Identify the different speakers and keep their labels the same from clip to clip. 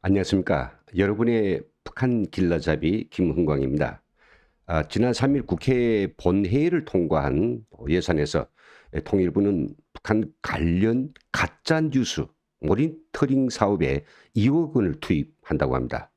Speaker 1: 안녕하십니까. 여러분의 북한 길러잡이 김흥광입니다. 지난 3일 국회 본회의를 통과한 예산에서 통일부는 북한 관련 가짜뉴스 모니터링 사업에 2억 원을 투입한다고 합니다.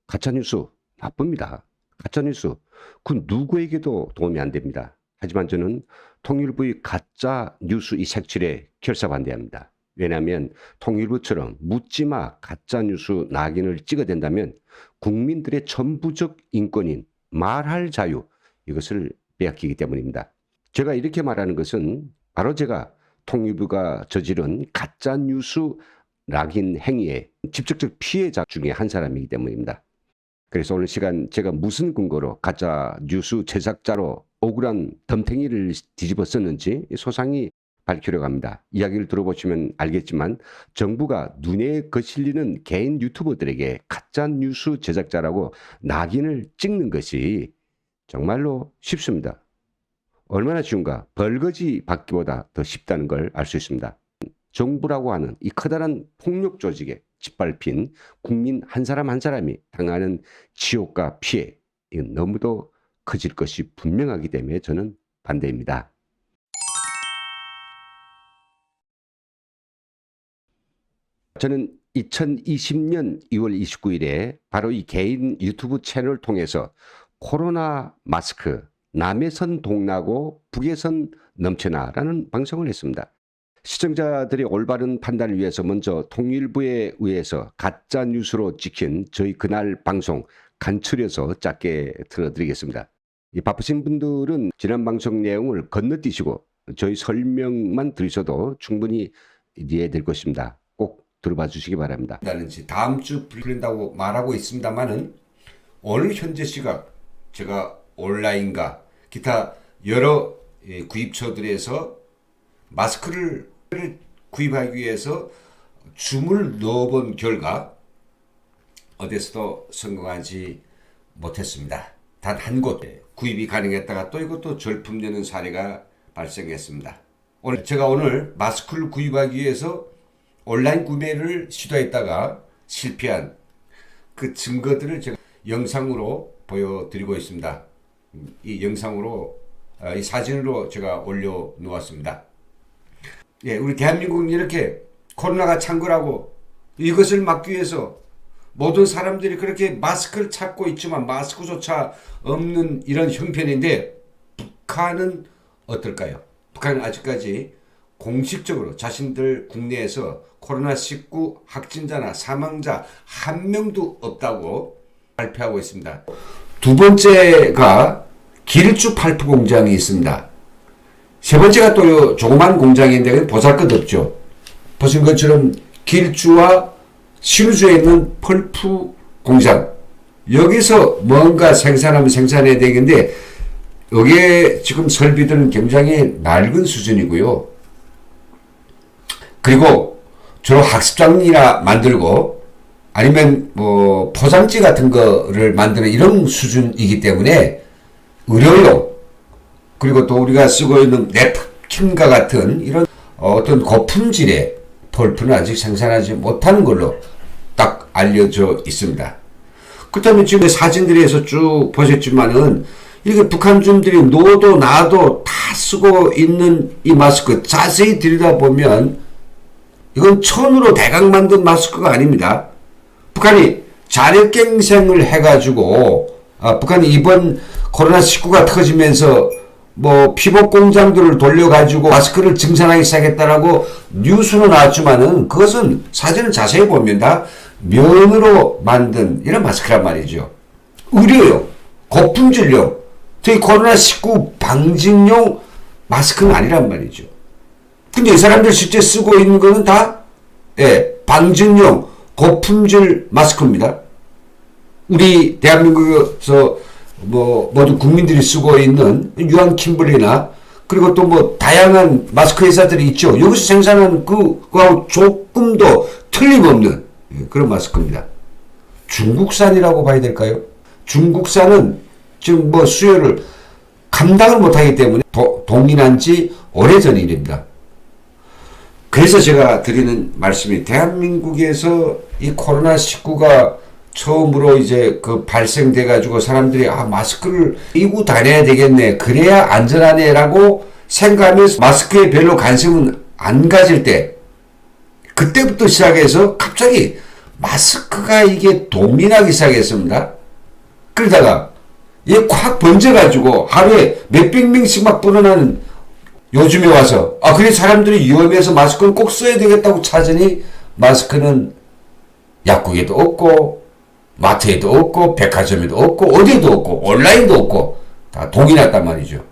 Speaker 1: 가짜뉴스 나쁩니다. 가짜뉴스 그 누구에게도 도움이 안 됩니다. 하지만 저는 통일부의 가짜뉴스 이 색출에 결사반대합니다. 왜냐하면 통일부처럼 묻지마 가짜뉴스 낙인을 찍어댄다면 국민들의 전부적 인권인 말할 자유 이것을 빼앗기기 때문입니다. 제가 이렇게 말하는 것은 바로 제가 통일부가 저지른 가짜뉴스 낙인 행위의 직접적 피해자 중에 한 사람이기 때문입니다. 그래서 오늘 시간 제가 무슨 근거로 가짜뉴스 제작자로 억울한 덤탱이를 뒤집어 썼는지 소상히 밝히려고 합니다. 이야기를 들어보시면 알겠지만 정부가 눈에 거슬리는 개인 유튜버들에게 가짜뉴스 제작자라고 낙인을 찍는 것이 정말로 쉽습니다. 얼마나 쉬운가? 벌거지 받기보다 더 쉽다는 걸 알 수 있습니다. 정부라고 하는 이 커다란 폭력 조직에 짓밟힌 국민 한 사람 한 사람이 당하는 지옥과 피해 이건 너무도 커질 것이 분명하기 때문에 저는 반대입니다. 저는 2020년 2월 29일에 바로 이 개인 유튜브 채널을 통해서 코로나 마스크 남에선 동나고 북에선 넘쳐나라는 방송을 했습니다. 시청자들의 올바른 판단을 위해서 먼저 통일부에 의해서 가짜뉴스로 찍힌 저희 그날 방송 간추려서 짧게 틀어드리겠습니다. 이 바쁘신 분들은 지난 방송 내용을 건너뛰시고 저희 설명만 들으셔도 충분히 이해될 것입니다. 꼭 들어봐 주시기 바랍니다. 다음 주 풀린다고 말하고 있습니다만은 오늘 현재 시각 제가 온라인과 기타 여러 구입처들에서 마스크를 구입하기 위해서 주문을 넣어본 결과 어디서도 성공하지 못했습니다. 단 한 곳 구입이 가능했다가 또 이것도 절품되는 사례가 발생했습니다. 제가 오늘 마스크를 구입하기 위해서 온라인 구매를 시도했다가 실패한 그 증거들을 제가 영상으로 보여드리고 있습니다. 이 영상으로 이 사진으로 제가 올려놓았습니다. 예, 우리 대한민국은 이렇게 코로나가 창궐하고 이것을 막기 위해서 모든 사람들이 그렇게 마스크를 찾고 있지만 마스크조차 없는 이런 형편인데 북한은 어떨까요? 북한은 아직까지 공식적으로 자신들 국내에서 코로나19 확진자나 사망자 한 명도 없다고 발표하고 있습니다. 두 번째가 길주 팔프 공장이 있습니다. 세 번째가 또 조그만 공장인데 보잘것없죠. 보신 것처럼 길주와 신우주에 있는 펄프 공장 여기서 뭔가 생산하면 생산해야 되겠는데 여기에 지금 설비들은 굉장히 낡은 수준이고요. 그리고 주로 학습장이나 만들고 아니면 뭐 포장지 같은 거를 만드는 이런 수준이기 때문에 의료용 그리고 또 우리가 쓰고 있는 냅킨과 같은 이런 어떤 고품질의 펄프는 아직 생산하지 못하는 걸로 딱 알려져 있습니다. 그 다음에 지금 사진들에서 쭉 보셨지만은 이게 북한 줌들이 너도 나도 다 쓰고 있는 이 마스크 자세히 들여다보면 이건 천으로 대강 만든 마스크가 아닙니다. 북한이 자력갱생을 해가지고 북한이 이번 코로나19가 터지면서 뭐 피복 공장들을 돌려가지고 마스크를 증산하기 시작했다라고 뉴스는 나왔지만은 그것은 사진을 자세히 보면 다 면으로 만든 이런 마스크란 말이죠. 의료용, 고품질용, 저희 코로나19 방진용 마스크는 아니란 말이죠. 근데 이 사람들 실제 쓰고 있는 거는 다 방진용 고품질 마스크입니다. 우리 대한민국에서 뭐 모두 국민들이 쓰고 있는 유한 킴블리나 그리고 또 뭐 다양한 마스크 회사들이 있죠. 여기서 생산한 그거하고 조금도 틀림없는 그런 마스크입니다. 중국산이라고 봐야 될까요? 중국산은 지금 뭐 수요를 감당을 못하기 때문에 동인한 지 오래전 일입니다. 그래서 제가 드리는 말씀이 대한민국에서 이 코로나19가 처음으로 이제 그 발생돼 가지고 사람들이 마스크를 끼고 다녀야 되겠네. 그래야 안전하네라고 생각하면서 마스크에 별로 관심은 안 가질 때 그때부터 시작해서 갑자기 마스크가 이게 도민하기 시작했습니다. 그러다가 이게 확 번져가지고 하루에 몇백 명씩 막 불어나는 요즘에 와서 그래 사람들이 위험해서 마스크는 꼭 써야 되겠다고 찾으니 마스크는 약국에도 없고 마트에도 없고 백화점에도 없고 어디에도 없고 온라인도 없고 다 동이 났단 말이죠.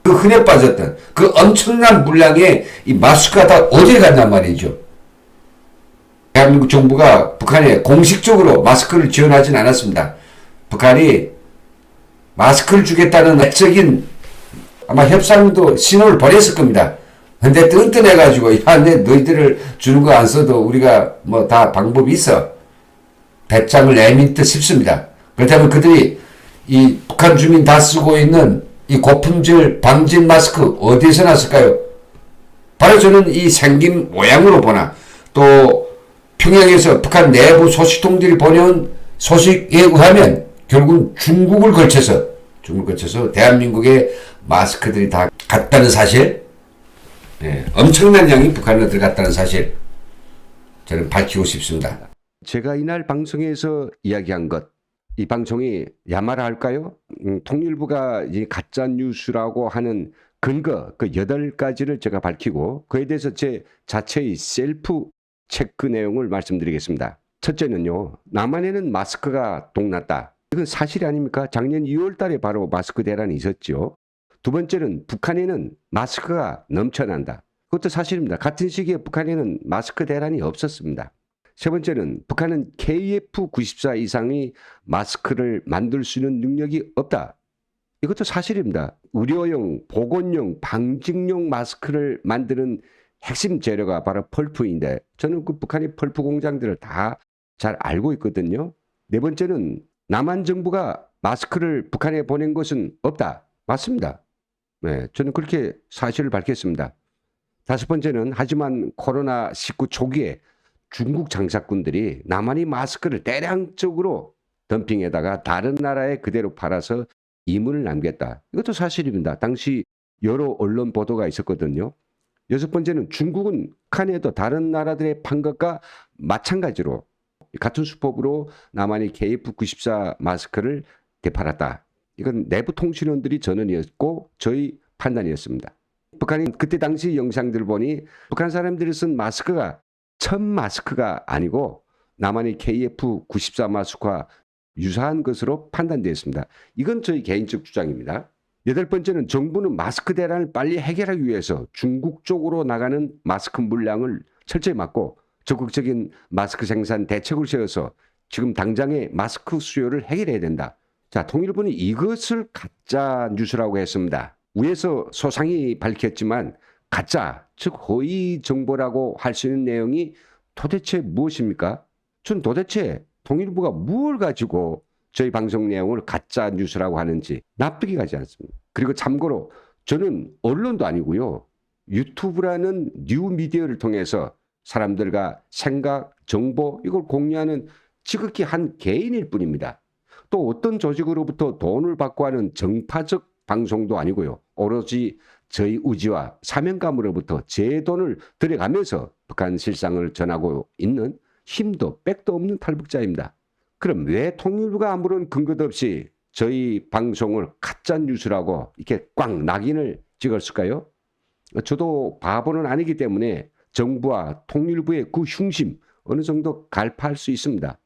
Speaker 1: 그 흔해 빠졌던 그 엄청난 물량의 이 마스크가 다 어디에 갔단 말이죠. 대한민국 정부가 북한에 공식적으로 마스크를 지원하진 않았습니다. 북한이 마스크를 주겠다는 내적인 아마 협상도 신호를 보냈을 겁니다. 근데 뜬뜬해가지고 내 너희들을 주는 거 안 써도 우리가 뭐 다 방법이 있어. 배짱을 내민 듯 싶습니다. 그렇다면 그들이 이 북한 주민 다 쓰고 있는 이 고품질 방진 마스크 어디에서 났을까요? 바로 저는 이 생긴 모양으로 보나 또 평양에서 북한 내부 소식통들이 보내온 소식에 의하면 결국은 중국을 거쳐서 대한민국에 마스크들이 다 갔다는 사실, 엄청난 양이 북한으로 들어갔다는 사실 저는 밝히고 싶습니다. 제가 이날 방송에서 이야기한 것, 이 방송이 야마라 할까요? 통일부가 이 가짜 뉴스라고 하는 근거 그 8가지를 제가 밝히고 그에 대해서 제 자체의 셀프 체크 내용을 말씀드리겠습니다. 첫째는요, 남한에는 마스크가 동났다. 이건 사실이 아닙니까? 작년 2월 달에 바로 마스크 대란이 있었죠. 두 번째는 북한에는 마스크가 넘쳐난다. 그것도 사실입니다. 같은 시기에 북한에는 마스크 대란이 없었습니다. 세 번째는 북한은 KF94 이상의 마스크를 만들 수 있는 능력이 없다. 이것도 사실입니다. 의료용, 보건용, 방직용 마스크를 만드는 핵심 재료가 바로 펄프인데 저는 그 북한의 펄프 공장들을 다 잘 알고 있거든요. 네 번째는 남한 정부가 마스크를 북한에 보낸 것은 없다. 맞습니다. 저는 그렇게 사실을 밝혔습니다. 다섯 번째는 하지만 코로나19 초기에 중국 장사꾼들이 남한이 마스크를 대량적으로 덤핑에다가 다른 나라에 그대로 팔아서 이문을 남겼다. 이것도 사실입니다. 당시 여러 언론 보도가 있었거든요. 여섯 번째는 중국은 북한에도 다른 나라들의 판 것과 마찬가지로 같은 수법으로 남한이 KF94 마스크를 되팔았다. 이건 내부 통신원들이 전언이었고 저희 판단이었습니다. 북한이 그때 당시 영상들 보니 북한 사람들이 쓴 마스크가 천 마스크가 아니고 남한의 KF94 마스크와 유사한 것으로 판단되었습니다. 이건 저희 개인적 주장입니다. 여덟 번째는 정부는 마스크 대란을 빨리 해결하기 위해서 중국 쪽으로 나가는 마스크 물량을 철저히 막고 적극적인 마스크 생산 대책을 세워서 지금 당장의 마스크 수요를 해결해야 된다. 자, 통일부는 이것을 가짜 뉴스라고 했습니다. 위에서 소상히 밝혔지만 가짜, 즉 허위 정보라고 할 수 있는 내용이 도대체 무엇입니까? 전 도대체 통일부가 무엇을 가지고 저희 방송 내용을 가짜 뉴스라고 하는지 납득이 가지 않습니다. 그리고 참고로 저는 언론도 아니고요. 유튜브라는 뉴미디어를 통해서 사람들과 생각, 정보 이걸 공유하는 지극히 한 개인일 뿐입니다. 또 어떤 조직으로부터 돈을 받고 하는 정파적 방송도 아니고요. 오로지 저희 의지와 사명감으로부터 제 돈을 들여가면서 북한 실상을 전하고 있는 힘도 백도 없는 탈북자입니다. 그럼 왜 통일부가 아무런 근거도 없이 저희 방송을 가짜 뉴스라고 이렇게 꽉 낙인을 찍었을까요? 저도 바보는 아니기 때문에 정부와 통일부의 그 흉심 어느 정도 갈파할 수 있습니다.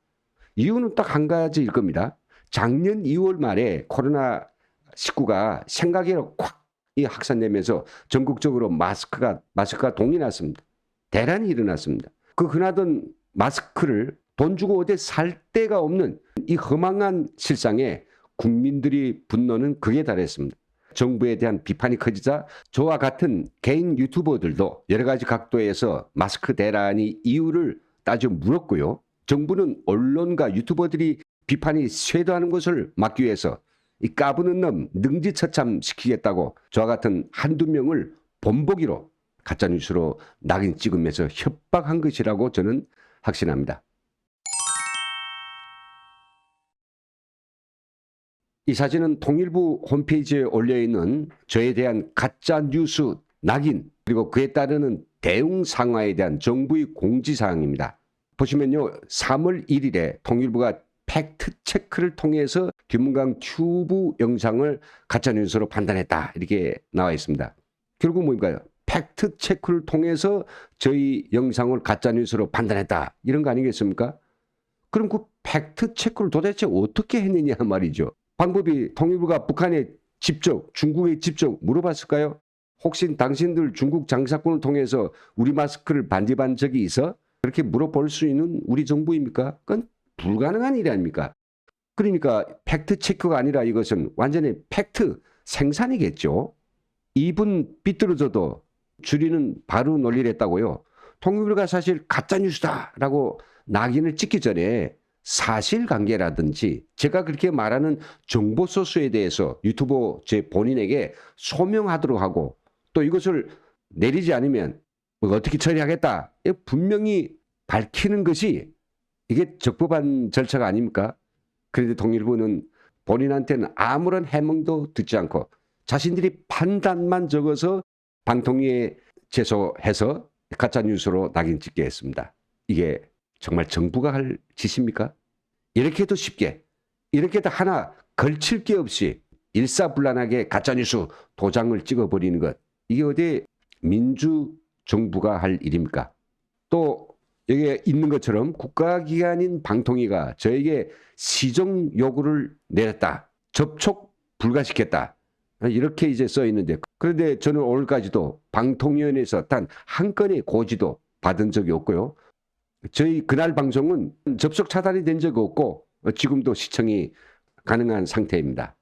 Speaker 1: 이유는 딱 한 가지일 겁니다. 작년 2월 말에 코로나19가 생각외로 콱 확산되면서 전국적으로 마스크가 동이 났습니다. 대란이 일어났습니다. 그 흔하던 마스크를 돈 주고 어디 살 데가 없는 이 허망한 실상에 국민들이 분노는 극에 달했습니다. 정부에 대한 비판이 커지자 저와 같은 개인 유튜버들도 여러 가지 각도에서 마스크 대란이 이유를 따져 물었고요. 정부는 언론과 유튜버들이 비판이 쇄도하는 것을 막기 위해서 이 까부는 놈 능지처참 시키겠다고 저와 같은 한두 명을 본보기로 가짜뉴스로 낙인 찍으면서 협박한 것이라고 저는 확신합니다.
Speaker 2: 이 사진은 통일부 홈페이지에 올려있는 저에 대한 가짜 뉴스 낙인 그리고 그에 따르는 대응 상황에 대한 정부의 공지사항입니다. 보시면요. 3월 1일에 통일부가 팩트 체크를 통해서 김문강 튜브 영상을 가짜뉴스로 판단했다. 이렇게 나와 있습니다. 결국 뭡니까? 팩트 체크를 통해서 저희 영상을 가짜뉴스로 판단했다. 이런 거 아니겠습니까? 그럼 그 팩트 체크를 도대체 어떻게 했느냐 말이죠. 방법이 통일부가 북한에 직접, 중국에 직접 물어봤을까요? 혹시 당신들 중국 장사꾼을 통해서 우리 마스크를 반입한 적이 있어? 그렇게 물어볼 수 있는 우리 정부입니까? 그건 불가능한 일이 아닙니까? 그러니까 팩트 체크가 아니라 이것은 완전히 팩트 생산이겠죠. 2분 삐뚤어져도 줄이는 바로 논리를 했다고요. 통일부가 사실 가짜뉴스다라고 낙인을 찍기 전에 사실관계라든지 제가 그렇게 말하는 정보 소스에 대해서 유튜버 제 본인에게 소명하도록 하고 또 이것을 내리지 않으면 어떻게 처리하겠다 분명히 밝히는 것이 이게 적법한 절차가 아닙니까? 그런데 통일부는 본인한테는 아무런 해명도 듣지 않고 자신들이 판단만 적어서 방통위에 제소해서 가짜뉴스로 낙인 찍게 했습니다. 이게 정말 정부가 할 짓입니까? 이렇게도 쉽게 이렇게도 하나 걸칠 게 없이 일사불란하게 가짜뉴스 도장을 찍어버리는 것 이게 어디 민주정부가 할 일입니까? 또 여기에 있는 것처럼 국가기관인 방통위가 저에게 시정 요구를 내렸다. 접촉 불가시켰다. 이렇게 이제 써 있는데 그런데 저는 오늘까지도 방통위원회에서 단 한 건의 고지도 받은 적이 없고요. 저희 그날 방송은 접속 차단이 된 적이 없고 지금도 시청이 가능한 상태입니다.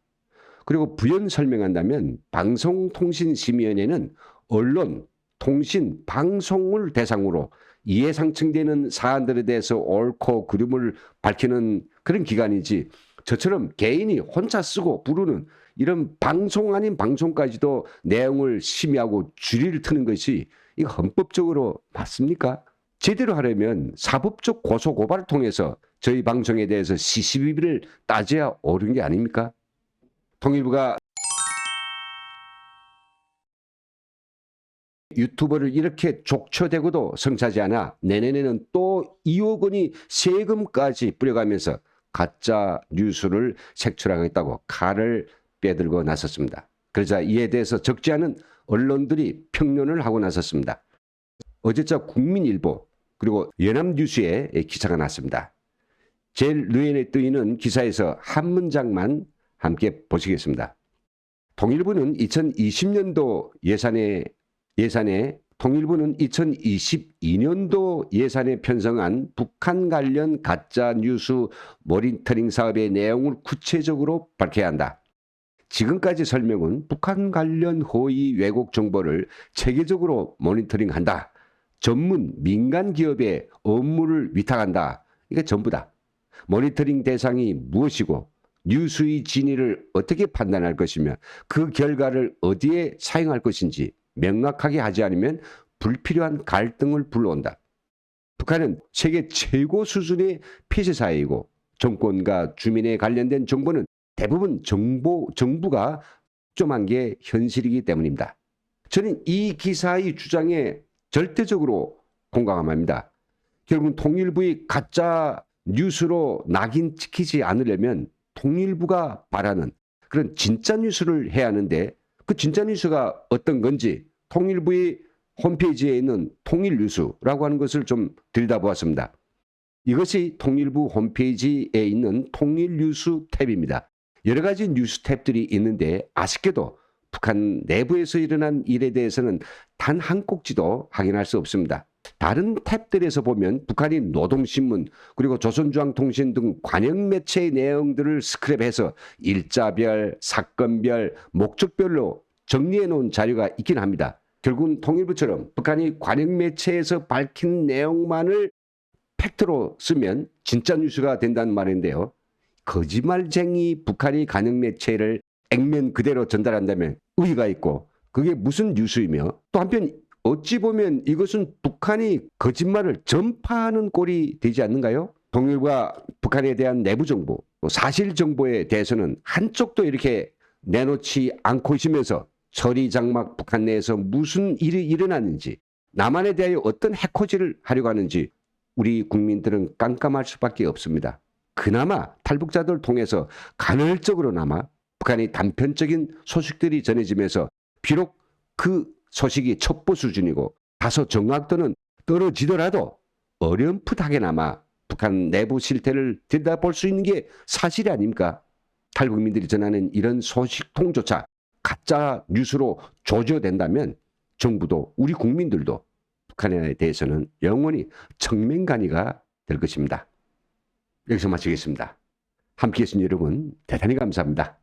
Speaker 2: 그리고 부연 설명한다면 방송통신심의위원회는 언론, 통신, 방송을 대상으로 이해상충되는 사안들에 대해서 옳고 그름을 밝히는 그런 기관이지 저처럼 개인이 혼자 쓰고 부르는 이런 방송 아닌 방송까지도 내용을 심의하고 주리를 트는 것이 이거 헌법적으로 맞습니까? 제대로 하려면 사법적 고소고발을 통해서 저희 방송에 대해서 시시비비를 따져야 옳은 게 아닙니까? 통일부가 유튜버를 이렇게 족쳐대고도 성사하지 않아 내년에는 또 2억 원이 세금까지 뿌려가면서 가짜 뉴스를 색출하겠다고 칼을 빼들고 나섰습니다. 그러자 이에 대해서 적지 않은 언론들이 평론을 하고 나섰습니다. 어제자 국민일보 그리고 연합뉴스에 기사가 났습니다. 제일 눈에 띄는 기사에서 한 문장만 함께 보시겠습니다. 통일부는 2020년도 예산에 통일부는 2022년도 예산에 편성한 북한 관련 가짜뉴스 모니터링 사업의 내용을 구체적으로 밝혀야 한다. 지금까지 설명은 북한 관련 허위 왜곡 정보를 체계적으로 모니터링한다. 전문 민간 기업에 업무를 위탁한다. 이게 전부다. 모니터링 대상이 무엇이고 뉴스의 진위를 어떻게 판단할 것이며 그 결과를 어디에 사용할 것인지 명확하게 하지 않으면 불필요한 갈등을 불러온다. 북한은 세계 최고 수준의 폐쇄사회이고 정권과 주민에 관련된 정보는 대부분 정부가 좀한 게 현실이기 때문입니다. 저는 이 기사의 주장에 절대적으로 공감합니다. 결국은 통일부의 가짜 뉴스로 낙인 찍히지 않으려면 통일부가 바라는 그런 진짜 뉴스를 해야 하는데 그 진짜 뉴스가 어떤 건지 통일부의 홈페이지에 있는 통일뉴스라고 하는 것을 좀 들여다보았습니다. 이것이 통일부 홈페이지에 있는 통일뉴스 탭입니다. 여러 가지 뉴스 탭들이 있는데 아쉽게도 북한 내부에서 일어난 일에 대해서는 단 한 꼭지도 확인할 수 없습니다. 다른 탭들에서 보면 북한이 노동신문 그리고 조선중앙통신 등 관영 매체의 내용들을 스크랩해서 일자별, 사건별, 목적별로 정리해 놓은 자료가 있긴 합니다. 결국은 통일부처럼 북한이 관영 매체에서 밝힌 내용만을 팩트로 쓰면 진짜 뉴스가 된다는 말인데요. 거짓말쟁이 북한이 관영 매체를 액면 그대로 전달한다면 의의가 있고 그게 무슨 뉴스이며 또 한편 어찌 보면 이것은 북한이 거짓말을 전파하는 꼴이 되지 않는가요? 통일과 북한에 대한 내부 정보, 또 사실 정보에 대해서는 한쪽도 이렇게 내놓지 않고 있으면서 처리 장막 북한 내에서 무슨 일이 일어났는지, 남한에 대하여 어떤 해코지를 하려고 하는지 우리 국민들은 깜깜할 수밖에 없습니다. 그나마 탈북자들 통해서 간헐적으로나마 북한의 단편적인 소식들이 전해지면서 비록 그 소식이 첩보 수준이고 다소 정확도는 떨어지더라도 어렴풋하게나마 북한 내부 실태를 들여다볼 수 있는 게 사실이 아닙니까? 탈북민들이 전하는 이런 소식통조차 가짜 뉴스로 조져된다면 정부도 우리 국민들도 북한에 대해서는 영원히 청명간이가 될 것입니다. 여기서 마치겠습니다. 함께해 주신 여러분 대단히 감사합니다.